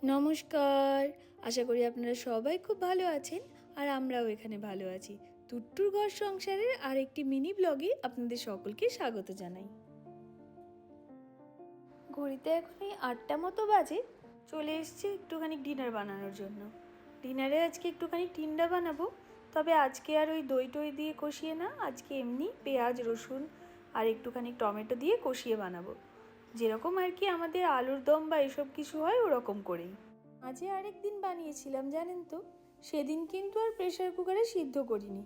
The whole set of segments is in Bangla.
নমস্কার, আশা করি আপনারা সবাই খুব ভালো আছেন আর আমরাও এখানে ভালো আছি। টুট্টুর ঘর সংসারের আরেকটি মিনি ব্লগে আপনাদের সকলকে স্বাগত জানাই। ঘড়িতে এখন এই 8টা মতো বাজে। চলে এসেছি একটুখানি ডিনার বানানোর জন্য। ডিনারে আজকে একটুখানি টিন্ডা বানাবো, তবে আজকে আর ওই দই টই দিয়ে কষিয়ে না, আজকে এমনি পেঁয়াজ রসুন আর একটুখানি টমেটো দিয়ে কষিয়ে বানাবো, যেরকম আর কি আমাদের আলুর দম বা এসব কিছু হয় ওরকম করেই। আজকে আরেকদিন বানিয়েছিলাম জানেন তো, সেদিন কিন্তু আর প্রেসার কুকারে সিদ্ধ করিনি,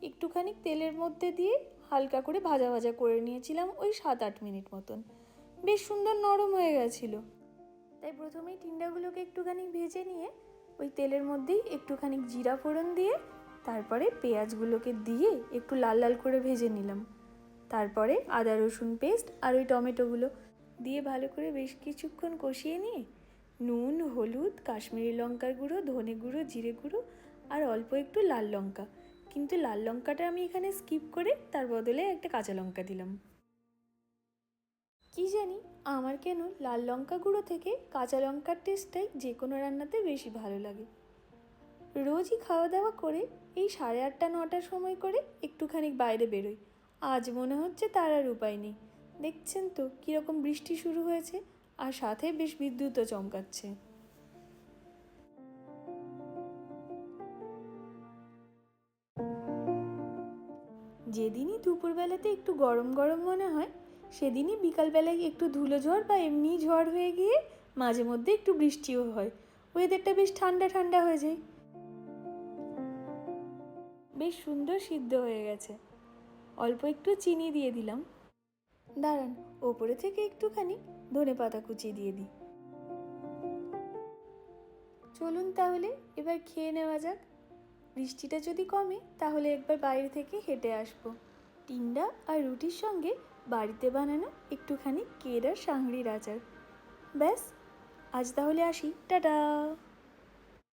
একটুখানি তেলের মধ্যে দিয়ে হালকা করে ভাজা ভাজা করে নিয়েছিলাম ওই 7-8 মিনিট মতন। বেশ সুন্দর নরম হয়ে গেছিল। তাই প্রথমেই টিন্ডাগুলোকে একটুখানি ভেজে নিয়ে ওই তেলের মধ্যেই একটুখানি জিরা ফোড়ন দিয়ে তারপরে পেঁয়াজগুলোকে দিয়ে একটু লাল লাল করে ভেজে নিলাম। তারপরে আদা রসুন পেস্ট আর ওই টমেটোগুলো দিয়ে ভালো করে বেশ কিছুক্ষণ কষিয়ে নিয়ে নুন, হলুদ, কাশ্মীরি লঙ্কার গুঁড়ো, ধনে গুঁড়ো, জিরে গুঁড়ো আর অল্প একটু লাল লঙ্কা, কিন্তু লাল লঙ্কাটা আমি এখানে স্কিপ করে তার বদলে একটা কাঁচা লঙ্কা দিলাম। কি জানি আমার কেন লাল লঙ্কা গুঁড়ো থেকে কাঁচা লঙ্কার টেস্টটাই যে কোনো রান্নাতে বেশি ভালো লাগে। রোজই খাওয়া দাওয়া করে এই 8:30-9টার সময় করে একটুখানি বাইরে বেরোই। আজ মনে হচ্ছে তার আর উপায় নেই। দেখছেন তো কীরকম বৃষ্টি শুরু হয়েছে, আর সাথে বেশ বিদ্যুৎও চমকাচ্ছে। যেদিনই দুপুরবেলাতে একটু গরম গরম মনে হয়, সেদিনই বিকালবেলায় একটু ধুলো ঝড় বা এমনি ঝড় হয়ে গিয়ে মাঝে মধ্যে একটু বৃষ্টিও হয়। ওয়েদারটা বেশ ঠান্ডা ঠান্ডা হয়ে যায়। বেশ সুন্দর সিদ্ধ হয়ে গেছে। অল্প একটু চিনি দিয়ে দিলাম। দাঁড়ান, ওপরে থেকে একটুখানি ধনেপাতা কুচি দিয়ে দিই। চলুন তাহলে এবার খেয়ে নেওয়া যাক। বৃষ্টিটা যদি কমে তাহলে একবার বাইরে থেকে হেঁটে আসবো। টিন্ডা আর রুটির সঙ্গে বাড়িতে বানানো একটুখানি কেরার সাংড়ির আচার। ব্যাস, আজ তাহলে আসি, টাটা।